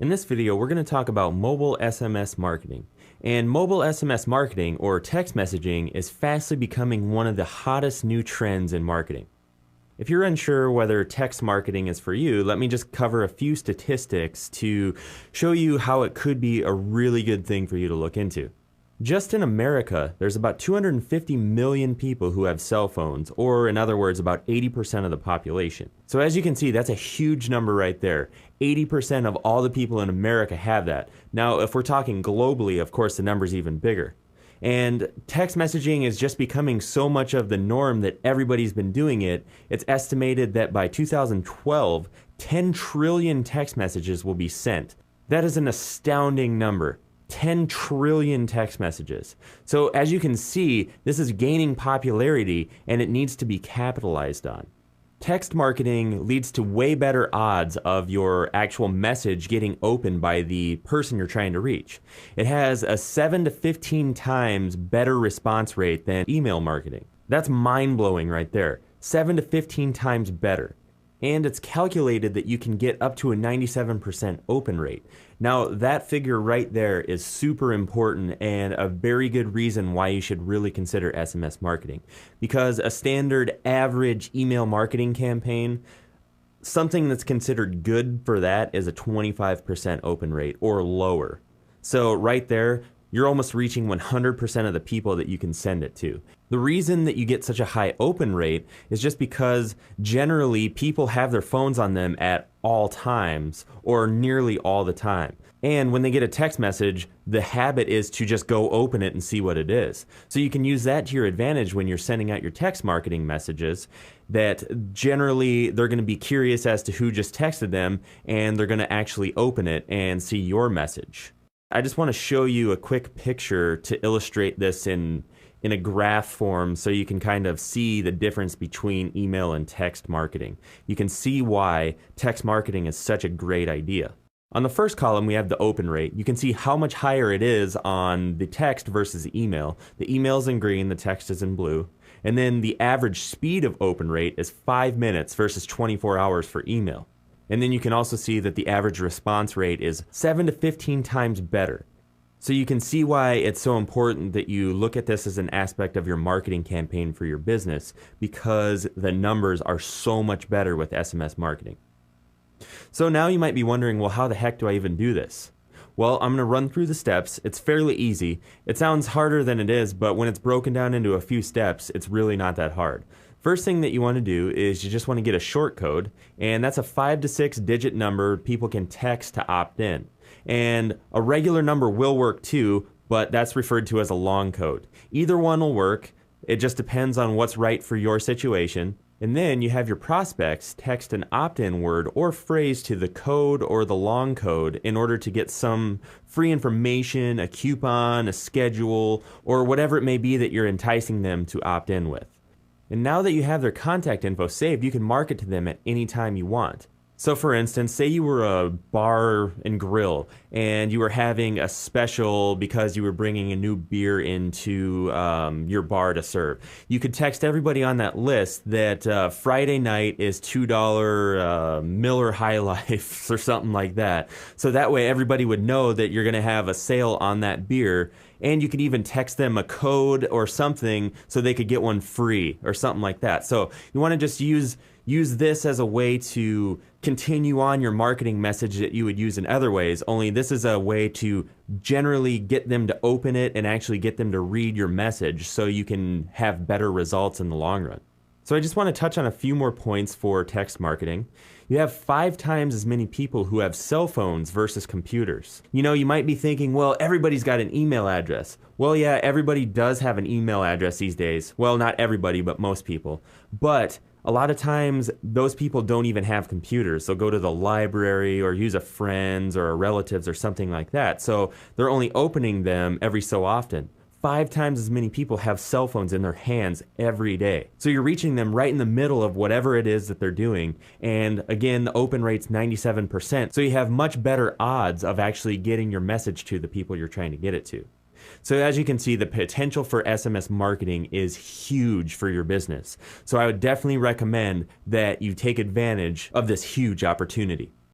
In this video, we're going to talk about mobile SMS marketing. And mobile SMS marketing, or text messaging, is fastly becoming one of the hottest new trends in marketing. If you're unsure whether text marketing is for you, let me just cover a few statistics to show you how it could be a really good thing for you to look into. Just in America, there's about 250 million people who have cell phones, or in other words, about 80% of the population. So as you can see, that's a huge number right there. 80% of all the people in America have that. Now, if we're talking globally, of course, the number's even bigger. And text messaging is just becoming so much of the norm that everybody's been doing it. It's estimated that by 2012, 10 trillion text messages will be sent. That is an astounding number. 10 trillion text messages. So as you can see, this is gaining popularity and it needs to be capitalized on. Text marketing leads to way better odds of your actual message getting opened by the person you're trying to reach. It has a 7 to 15 times better response rate than email marketing. That's mind-blowing right there. 7 to 15 times better. And it's calculated that you can get up to a 97% open rate. Now, that figure right there is super important and a very good reason why you should really consider SMS marketing. Because a standard average email marketing campaign, something that's considered good for that is a 25% open rate or lower. So right there, you're almost reaching 100% of the people that you can send it to. The reason that you get such a high open rate is just because generally people have their phones on them at all times or nearly all the time. And when they get a text message, the habit is to just go open it and see what it is. So you can use that to your advantage when you're sending out your text marketing messages, that generally they're going to be curious as to who just texted them and they're going to actually open it and see your message. I just want to show you a quick picture to illustrate this in a graph form so you can kind of see the difference between email and text marketing. You can see why text marketing is such a great idea. On the first column, we have the open rate. You can see how much higher it is on the text versus the email. The email is in green, the text is in blue. And then the average speed of open rate is 5 minutes versus 24 hours for email. And then you can also see that the average response rate is 7 to 15 times better. So you can see why it's so important that you look at this as an aspect of your marketing campaign for your business, because the numbers are so much better with SMS marketing. So now you might be wondering, well, how the heck do I even do this? Well, I'm going to run through the steps. It's fairly easy. It sounds harder than it is, but when it's broken down into a few steps, it's really not that hard. First thing that you want to do is you just want to get a short code, and that's a 5 to 6 digit number people can text to opt in. And a regular number will work too, but that's referred to as a long code. Either one will work. It just depends on what's right for your situation. And then you have your prospects text an opt-in word or phrase to the code or the long code in order to get some free information, a coupon, a schedule, or whatever it may be that you're enticing them to opt in with. And now that you have their contact info saved, you can market to them at any time you want. So for instance, say you were a bar and grill and you were having a special because you were bringing a new beer into your bar to serve. You could text everybody on that list that Friday night is $2 Miller High Life or something like that. So that way everybody would know that you're going to have a sale on that beer. And you could even text them a code or something so they could get one free or something like that. So you want to just use this as a way to continue on your marketing message that you would use in other ways, only this is a way to generally get them to open it and actually get them to read your message so you can have better results in the long run. So I just want to touch on a few more points for text marketing. You have 5 times as many people who have cell phones versus computers. You know, you might be thinking, well, everybody's got an email address. Well, yeah, everybody does have an email address these days. Well, not everybody, but most people. But a lot of times, those people don't even have computers. They'll go to the library or use a friend's or a relative's or something like that. So they're only opening them every so often. 5 times as many people have cell phones in their hands every day. So you're reaching them right in the middle of whatever it is that they're doing. And again, the open rate's 97%. So you have much better odds of actually getting your message to the people you're trying to get it to. So as you can see, the potential for SMS marketing is huge for your business. So I would definitely recommend that you take advantage of this huge opportunity.